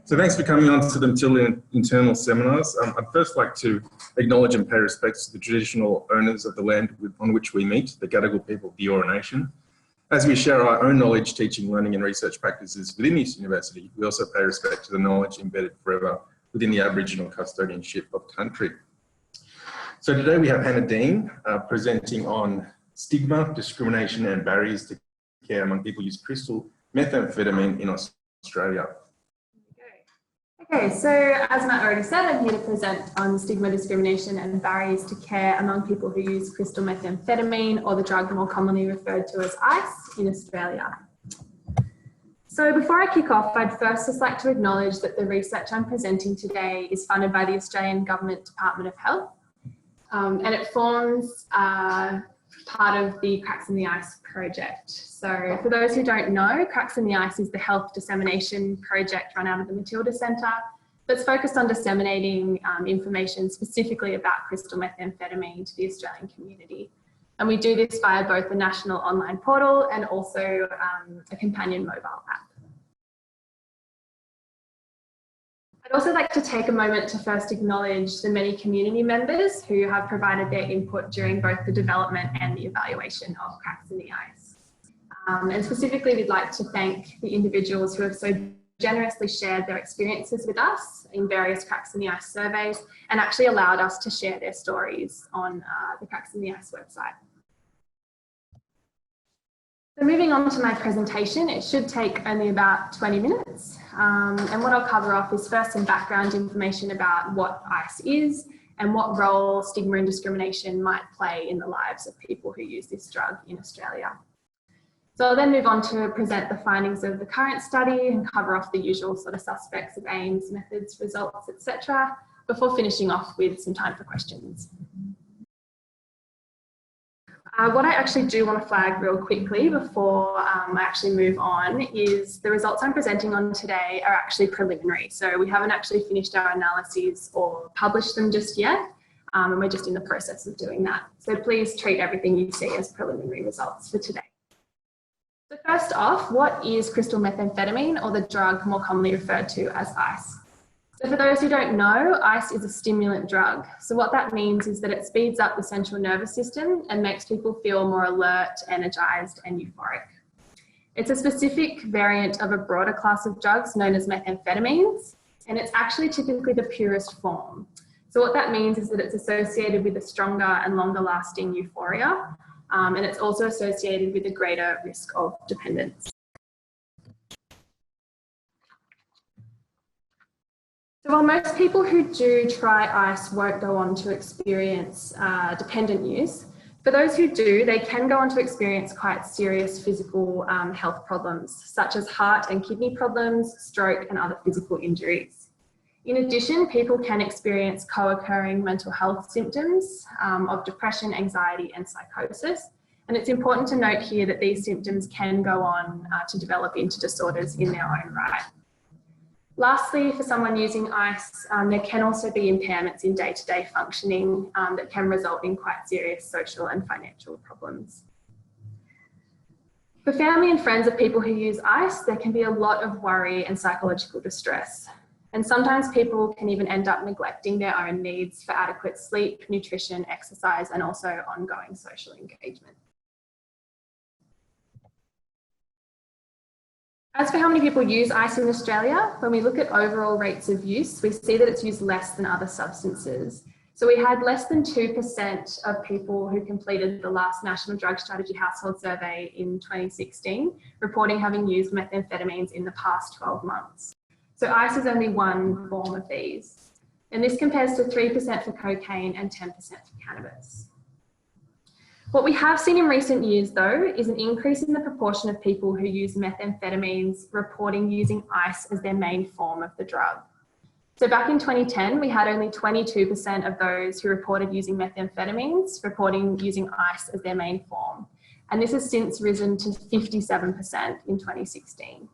So thanks for coming on to the Matilda internal seminars. I'd first like to acknowledge and pay respects to the traditional owners of the land on which we meet, the Gadigal people of the Eora Nation. As we share our own knowledge, teaching, learning and research practices within this university, we also pay respect to the knowledge embedded forever within the Aboriginal custodianship of country. So today we have Hannah Deen presenting on stigma, discrimination and barriers to care among people who use crystal methamphetamine in Australia. Okay, so as Matt already said, I'm here to present on stigma, discrimination and barriers to care among people who use crystal methamphetamine, or the drug more commonly referred to as ice, in Australia. So before I kick off, I'd first just like to acknowledge that the research I'm presenting today is funded by the Australian Government Department of Health, and it forms part of the Cracks in the Ice project. So for those who don't know, Cracks in the Ice is the health dissemination project run out of the Matilda Centre that's focused on disseminating information specifically about crystal methamphetamine to the Australian community. And we do this via both the national online portal and also a companion mobile app. I'd also like to take a moment to first acknowledge the many community members who have provided their input during both the development and the evaluation of Cracks in the Ice. And specifically, we'd like to thank the individuals who have so generously shared their experiences with us in various Cracks in the Ice surveys and actually allowed us to share their stories on the Cracks in the Ice website. So moving on to my presentation, it should take only about 20 minutes. And what I'll cover off is first some background information about what ice is and what role stigma and discrimination might play in the lives of people who use this drug in Australia. So I'll then move on to present the findings of the current study and cover off the usual sort of suspects of aims, methods, results, etc., before finishing off with some time for questions. What I actually do want to flag real quickly before I actually move on is the results I'm presenting on today are actually preliminary. So we haven't actually finished our analyses or published them just yet, and we're just in the process of doing that. So please treat everything you see as preliminary results for today. So first off, what is crystal methamphetamine, or the drug more commonly referred to as ice? So for those who don't know, ice is a stimulant drug. So what that means is that it speeds up the central nervous system and makes people feel more alert, energized and euphoric. It's a specific variant of a broader class of drugs known as methamphetamines, and it's actually typically the purest form. So what that means is that it's associated with a stronger and longer lasting euphoria, and it's also associated with a greater risk of dependence. So while most people who do try ice won't go on to experience dependent use, for those who do, they can go on to experience quite serious physical health problems, such as heart and kidney problems, stroke and other physical injuries. In addition, people can experience co-occurring mental health symptoms of depression, anxiety and psychosis. And it's important to note here that these symptoms can go on to develop into disorders in their own right. Lastly, for someone using ice, there can also be impairments in day-to-day functioning that can result in quite serious social and financial problems. For family and friends of people who use ice, there can be a lot of worry and psychological distress. And sometimes people can even end up neglecting their own needs for adequate sleep, nutrition, exercise, and also ongoing social engagement. As for how many people use ice in Australia, when we look at overall rates of use, we see that it's used less than other substances. So we had less than 2% of people who completed the last National Drug Strategy Household Survey in 2016 reporting having used methamphetamines in the past 12 months. So ice is only one form of these. And this compares to 3% for cocaine and 10% for cannabis. What we have seen in recent years, though, is an increase in the proportion of people who use methamphetamines reporting using ice as their main form of the drug. So back in 2010, we had only 22% of those who reported using methamphetamines reporting using ice as their main form. And this has since risen to 57% in 2016.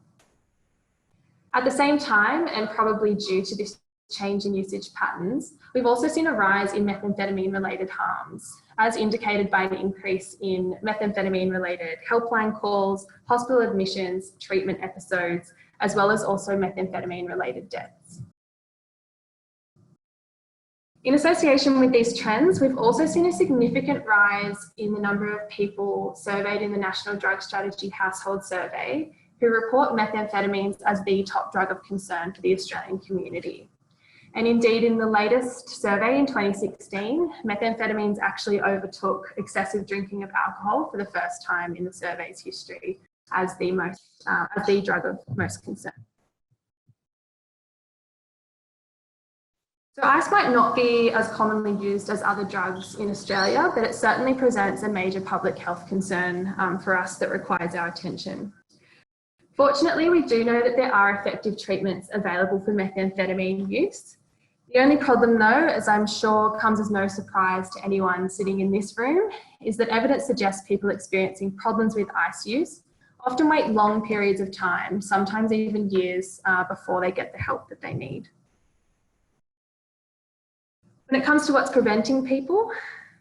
At the same time, and probably due to this change in usage patterns, we've also seen a rise in methamphetamine-related harms, as indicated by an increase in methamphetamine-related helpline calls, hospital admissions, treatment episodes, as well as also methamphetamine related deaths. In association with these trends, we've also seen a significant rise in the number of people surveyed in the National Drug Strategy Household Survey who report methamphetamines as the top drug of concern for the Australian community. And indeed, in the latest survey in 2016, methamphetamines actually overtook excessive drinking of alcohol for the first time in the survey's history as the drug of most concern. So ice might not be as commonly used as other drugs in Australia, but it certainly presents a major public health concern for us that requires our attention. Fortunately, we do know that there are effective treatments available for methamphetamine use. The only problem though, as I'm sure comes as no surprise to anyone sitting in this room, is that evidence suggests people experiencing problems with ice use often wait long periods of time, sometimes even years before they get the help that they need. When it comes to what's preventing people,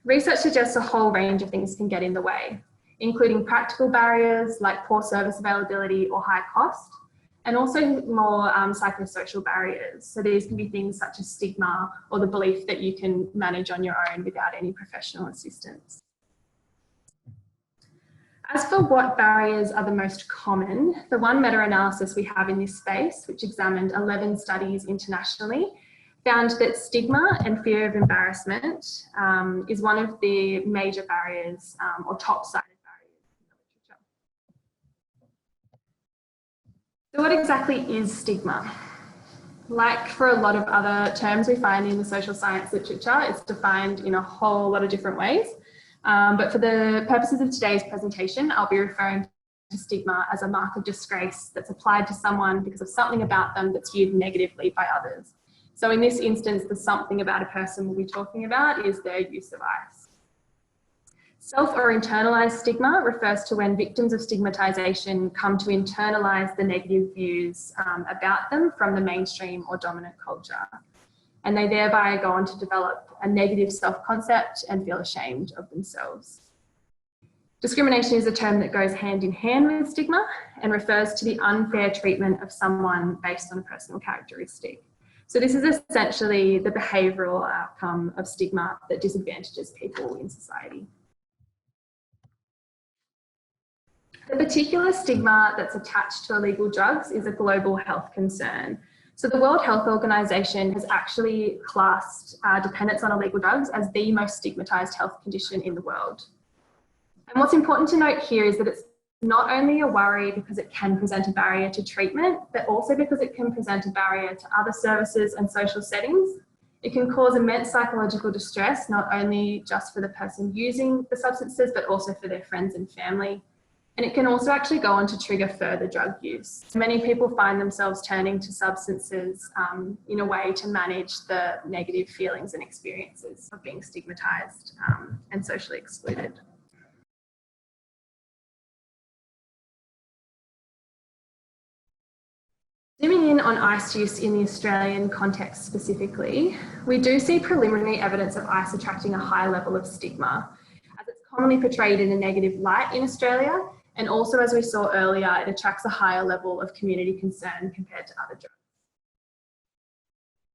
research suggests a whole range of things can get in the way, including practical barriers like poor service availability or high cost, and also more psychosocial barriers. So these can be things such as stigma or the belief that you can manage on your own without any professional assistance. As for what barriers are the most common, the one meta-analysis we have in this space, which examined 11 studies internationally, found that stigma and fear of embarrassment is one of the major barriers or top cited barriers in the literature. So what exactly is stigma? Like for a lot of other terms we find in the social science literature, it's defined in a whole lot of different ways. But for the purposes of today's presentation, I'll be referring to stigma as a mark of disgrace that's applied to someone because of something about them that's viewed negatively by others. So in this instance, the something about a person we'll be talking about is their use of ice. Self or internalized stigma refers to when victims of stigmatization come to internalize the negative views about them from the mainstream or dominant culture. And they thereby go on to develop a negative self-concept and feel ashamed of themselves. Discrimination is a term that goes hand in hand with stigma and refers to the unfair treatment of someone based on a personal characteristic. So this is essentially the behavioural outcome of stigma that disadvantages people in society. The particular stigma that's attached to illegal drugs is a global health concern. So the World Health Organization has actually classed dependence on illegal drugs as the most stigmatized health condition in the world. And what's important to note here is that it's not only a worry because it can present a barrier to treatment, but also because it can present a barrier to other services and social settings. It can cause immense psychological distress, not only just for the person using the substances, but also for their friends and family. And it can also actually go on to trigger further drug use. Many people find themselves turning to substances in a way to manage the negative feelings and experiences of being stigmatized and socially excluded. Zooming in on ice use in the Australian context specifically, we do see preliminary evidence of ice attracting a high level of stigma, as it's commonly portrayed in a negative light in Australia, and also, as we saw earlier, it attracts a higher level of community concern compared to other drugs.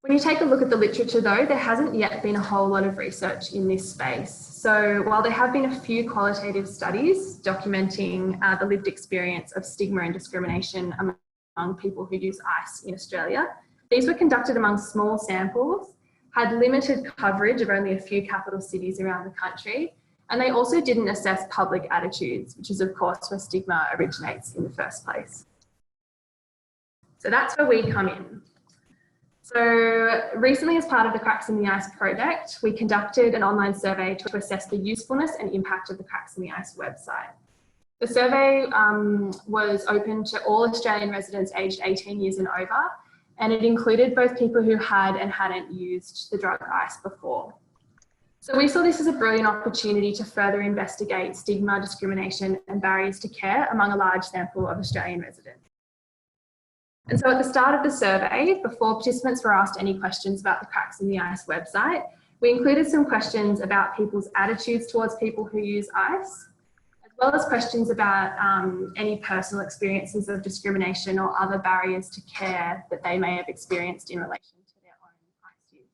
When you take a look at the literature though, there hasn't yet been a whole lot of research in this space. So while there have been a few qualitative studies documenting the lived experience of stigma and discrimination among people who use ice in Australia, these were conducted among small samples, had limited coverage of only a few capital cities around the country, and they also didn't assess public attitudes, which is of course where stigma originates in the first place. So that's where we come in. So recently, as part of the Cracks in the Ice project, we conducted an online survey to assess the usefulness and impact of the Cracks in the Ice website. The survey was open to all Australian residents aged 18 years and over, and it included both people who had and hadn't used the drug ice before. So we saw this as a brilliant opportunity to further investigate stigma, discrimination and barriers to care among a large sample of Australian residents. And so at the start of the survey, before participants were asked any questions about the Cracks in the Ice website, we included some questions about people's attitudes towards people who use ice, as well as questions about any personal experiences of discrimination or other barriers to care that they may have experienced in relation to their own ICE use.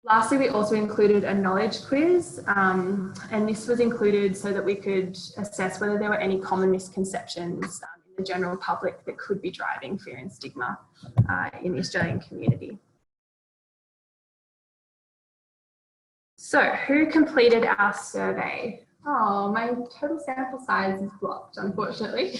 Lastly, we also included a knowledge quiz, and this was included so that we could assess whether there were any common misconceptions in the general public that could be driving fear and stigma in the Australian community. So, who completed our survey? Oh, my total sample size is blocked, unfortunately.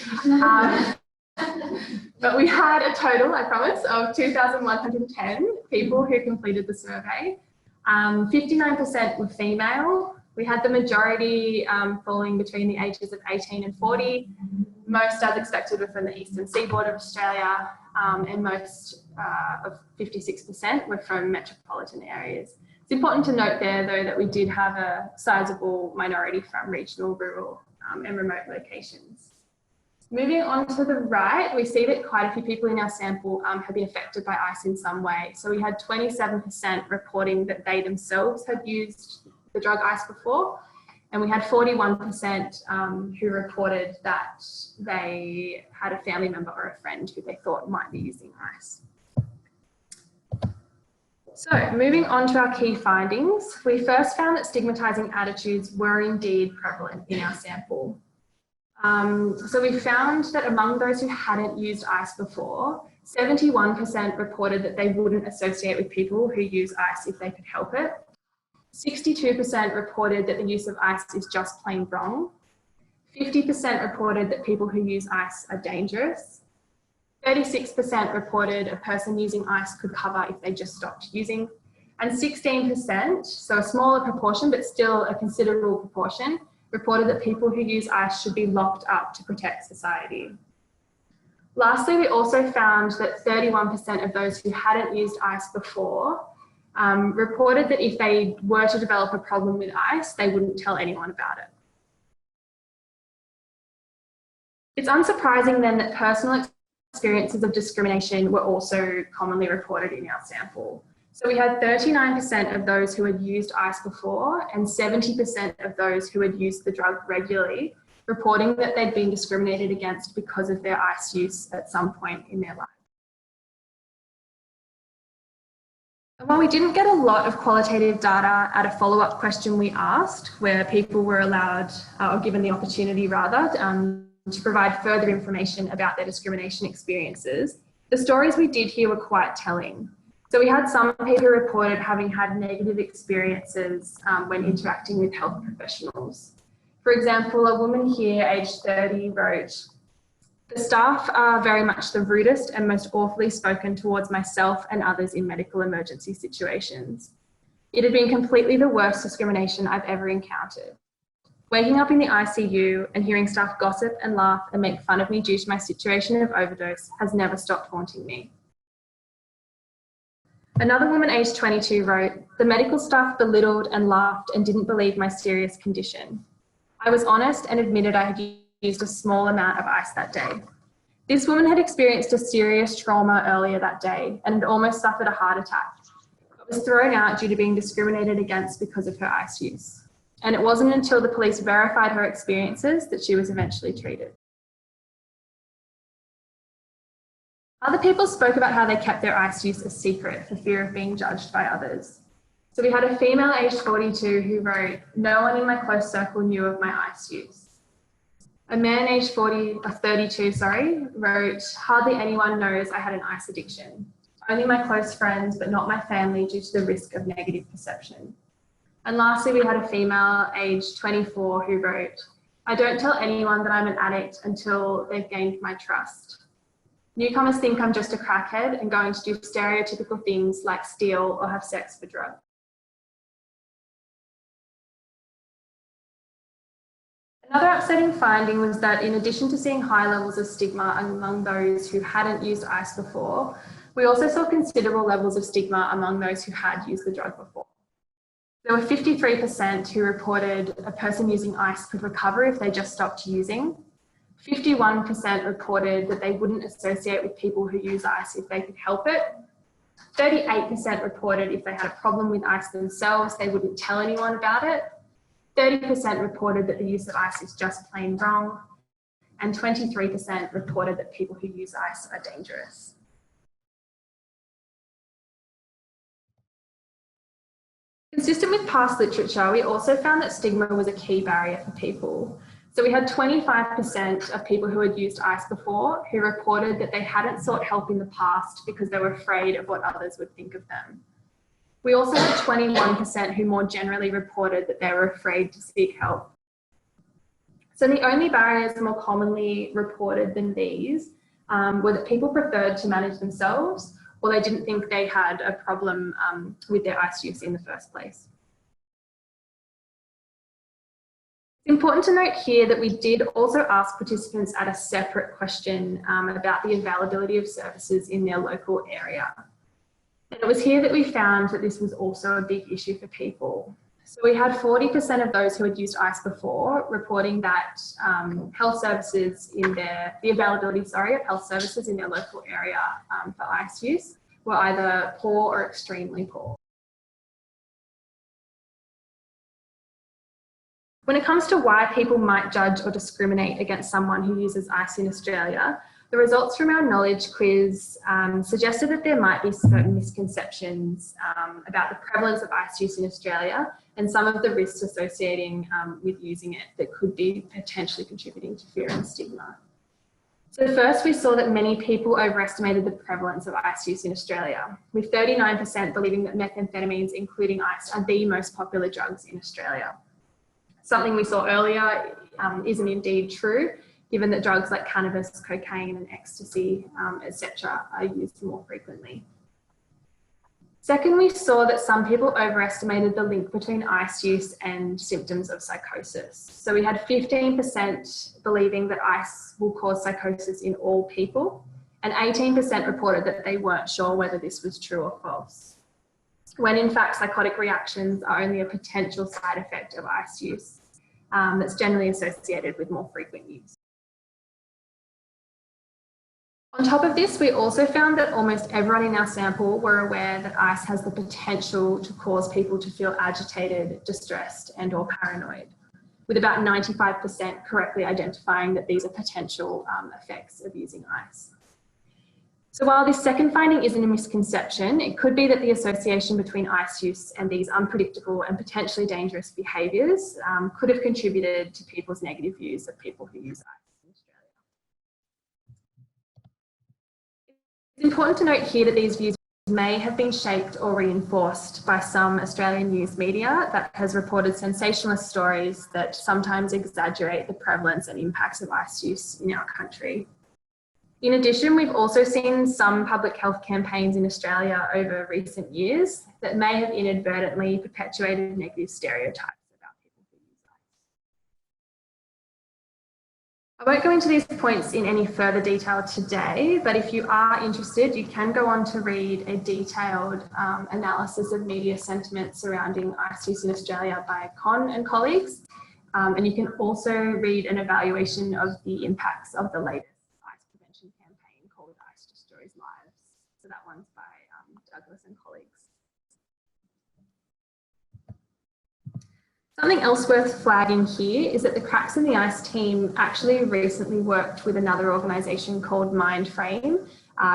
But we had a total, I promise, of 2,110 people who completed the survey. 59% were female. We had the majority falling between the ages of 18 and 40. Most, as expected, were from the eastern seaboard of Australia, and most of 56% were from metropolitan areas. It's important to note there, though, that we did have a sizable minority from regional, rural and remote locations. Moving on to the right, we see that quite a few people in our sample have been affected by ICE in some way. So we had 27% reporting that they themselves had used the drug ICE before, and we had 41% who reported that they had a family member or a friend who they thought might be using ICE. So moving on to our key findings, we first found that stigmatizing attitudes were indeed prevalent in our sample. So we found that among those who hadn't used ICE before, 71% reported that they wouldn't associate with people who use ICE if they could help it. 62% reported that the use of ICE is just plain wrong. 50% reported that people who use ICE are dangerous. 36% reported a person using ICE could cover if they just stopped using. And 16%, so a smaller proportion, but still a considerable proportion, reported that people who use ICE should be locked up to protect society. Lastly, we also found that 31% of those who hadn't used ICE before reported that if they were to develop a problem with ICE, they wouldn't tell anyone about it. It's unsurprising then that personal experiences of discrimination were also commonly reported in our sample. So we had 39% of those who had used ICE before and 70% of those who had used the drug regularly reporting that they'd been discriminated against because of their ICE use at some point in their life. And while we didn't get a lot of qualitative data at a follow-up question we asked, where people were allowed, or given the opportunity rather, to provide further information about their discrimination experiences, the stories we did hear were quite telling. So we had some people who reported having had negative experiences when interacting with health professionals. For example, a woman here, aged 30, wrote, "The staff are very much the rudest and most awfully spoken towards myself and others in medical emergency situations. It had been completely the worst discrimination I've ever encountered. Waking up in the ICU and hearing staff gossip and laugh and make fun of me due to my situation of overdose has never stopped haunting me." Another woman aged 22 wrote, "The medical staff belittled and laughed and didn't believe my serious condition. I was honest and admitted I had used a small amount of ICE that day. This woman had experienced a serious trauma earlier that day and had almost suffered a heart attack, but was thrown out due to being discriminated against because of her ICE use. And it wasn't until the police verified her experiences that she was eventually treated." Other people spoke about how they kept their ICE use a secret for fear of being judged by others. So we had a female aged 42 who wrote, "No one in my close circle knew of my ICE use." A man aged 32 wrote, "Hardly anyone knows I had an ICE addiction. Only my close friends, but not my family due to the risk of negative perception." And lastly, we had a female aged 24 who wrote, "I don't tell anyone that I'm an addict until they've gained my trust. Newcomers think I'm just a crackhead and going to do stereotypical things like steal or have sex for drugs." Another upsetting finding was that in addition to seeing high levels of stigma among those who hadn't used ICE before, we also saw considerable levels of stigma among those who had used the drug before. There were 53% who reported a person using ICE could recover if they just stopped using. 51% reported that they wouldn't associate with people who use ICE if they could help it. 38% reported if they had a problem with ICE themselves, they wouldn't tell anyone about it. 30% reported that the use of ice is just plain wrong, and 23% reported that people who use ice are dangerous. Consistent with past literature, we also found that stigma was a key barrier for people. So we had 25% of people who had used ice before who reported that they hadn't sought help in the past because they were afraid of what others would think of them. We also had 21% who more generally reported that they were afraid to seek help. So the only barriers more commonly reported than these were that people preferred to manage themselves, or they didn't think they had a problem with their ice use in the first place. It's important to note here that we did also ask participants at a separate question about the availability of services in their local area. And it was here that we found that this was also a big issue for people. So we had 40% of those who had used ice before reporting that health services in the availability of health services in their local area for ice use were either poor or extremely poor. When it comes to why people might judge or discriminate against someone who uses ice in Australia, the results from our knowledge quiz suggested that there might be certain misconceptions about the prevalence of ice use in Australia and some of the risks associating with using it that could be potentially contributing to fear and stigma. So first, we saw that many people overestimated the prevalence of ice use in Australia, with 39% believing that methamphetamines, including ice, are the most popular drugs in Australia. Something we saw earlier isn't indeed true, given that drugs like cannabis, cocaine and ecstasy, etc. are used more frequently. Second, we saw that some people overestimated the link between ice use and symptoms of psychosis. So we had 15% believing that ice will cause psychosis in all people, and 18% reported that they weren't sure whether this was true or false, when in fact psychotic reactions are only a potential side effect of ice use that's generally associated with more frequent use. On top of this, we also found that almost everyone in our sample were aware that ice has the potential to cause people to feel agitated, distressed and or paranoid, with about 95% correctly identifying that these are potential effects of using ice. So while this second finding isn't a misconception, it could be that the association between ice use and these unpredictable and potentially dangerous behaviours could have contributed to people's negative views of people who use ice. It's important to note here that these views may have been shaped or reinforced by some Australian news media that has reported sensationalist stories that sometimes exaggerate the prevalence and impacts of ice use in our country. In addition, we've also seen some public health campaigns in Australia over recent years that may have inadvertently perpetuated negative stereotypes. I won't go into these points in any further detail today, but if you are interested, you can go on to read a detailed analysis of media sentiment surrounding ice use in Australia by Con and colleagues. And you can also read an evaluation of the impacts of the latest ice prevention campaign called Ice Destroys Lives. So that one's by Douglas and colleagues. Something else worth flagging here is that the Cracks in the Ice team actually recently worked with another organisation called Mindframe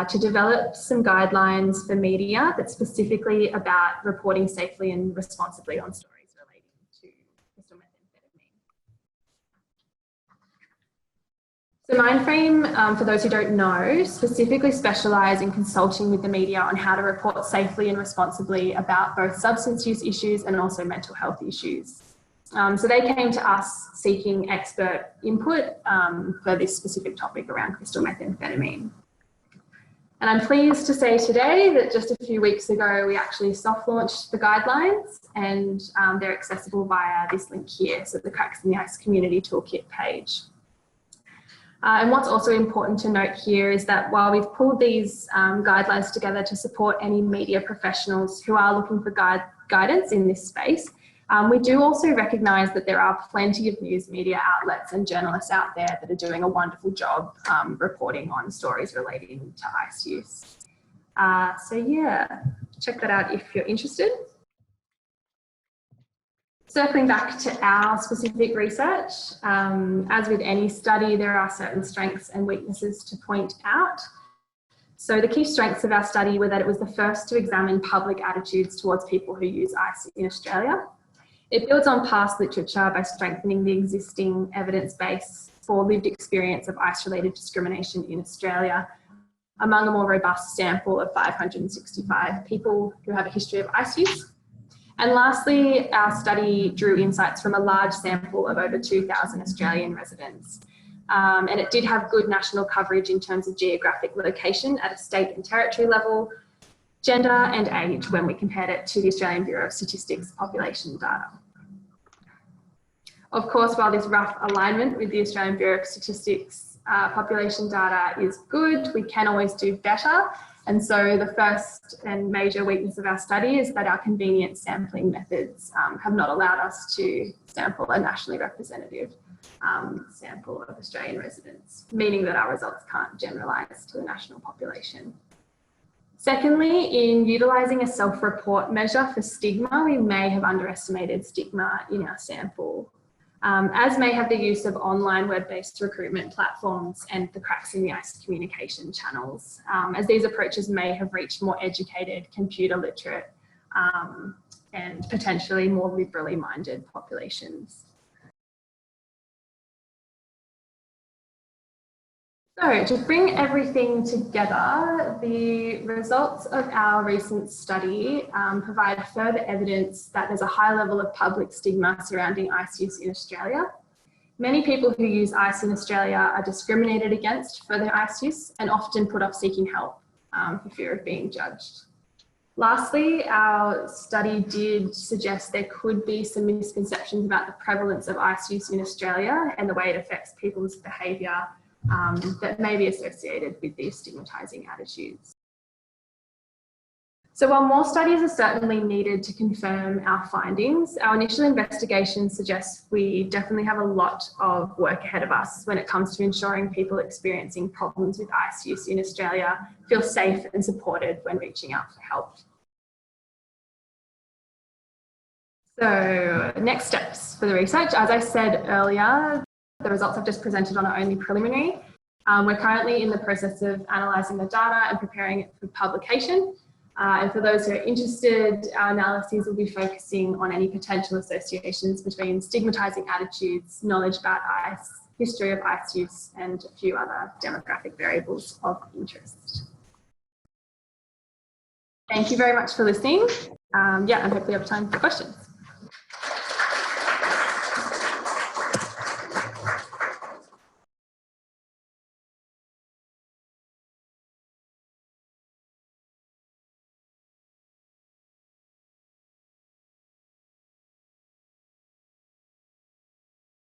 to develop some guidelines for media that's specifically about reporting safely and responsibly on stories relating to crystal methamphetamine. So Mindframe, for those who don't know, specifically specialise in consulting with the media on how to report safely and responsibly about both substance use issues and also mental health issues. So they came to us seeking expert input for this specific topic around crystal methamphetamine. And I'm pleased to say today that just a few weeks ago, we actually soft launched the guidelines and they're accessible via this link here, so the Cracks in the Ice Community Toolkit page. And what's also important to note here is that while we've pulled these guidelines together to support any media professionals who are looking for guidance in this space, we do also recognise that there are plenty of news media outlets and journalists out there that are doing a wonderful job reporting on stories relating to ice use. So yeah, check that out if you're interested. Circling back to our specific research, as with any study, there are certain strengths and weaknesses to point out. So the key strengths of our study were that it was the first to examine public attitudes towards people who use ICE in Australia. It builds on past literature by strengthening the existing evidence base for lived experience of ICE-related discrimination in Australia among a more robust sample of 565 people who have a history of ICE use. And lastly, our study drew insights from a large sample of over 2,000 Australian residents. And it did have good national coverage in terms of geographic location at a state and territory level, gender and age when we compared it to the Australian Bureau of Statistics population data. Of course, while this rough alignment with the Australian Bureau of Statistics population data is good, we can always do better. And so the first and major weakness of our study is that our convenient sampling methods have not allowed us to sample a nationally representative sample of Australian residents, meaning that our results can't generalise to the national population. Secondly, in utilising a self-report measure for stigma, we may have underestimated stigma in our sample, as may have the use of online web-based recruitment platforms and the cracks in the ICE communication channels, as these approaches may have reached more educated, computer literate, and potentially more liberally minded populations. So to bring everything together, the results of our recent study provide further evidence that there's a high level of public stigma surrounding ICE use in Australia. Many people who use ICE in Australia are discriminated against for their ICE use and often put off seeking help for fear of being judged. Lastly, our study did suggest there could be some misconceptions about the prevalence of ICE use in Australia and the way it affects people's behaviour that may be associated with these stigmatizing attitudes. So while more studies are certainly needed to confirm our findings, our initial investigation suggests we definitely have a lot of work ahead of us when it comes to ensuring people experiencing problems with ICE use in Australia feel safe and supported when reaching out for help. So next steps for the research, as I said earlier, the results I've just presented on are only preliminary. We're currently in the process of analysing the data and preparing it for publication. And for those who are interested, our analyses will be focusing on any potential associations between stigmatising attitudes, knowledge about ICE, history of ICE use, and a few other demographic variables of interest. Thank you very much for listening. And hopefully have time for questions.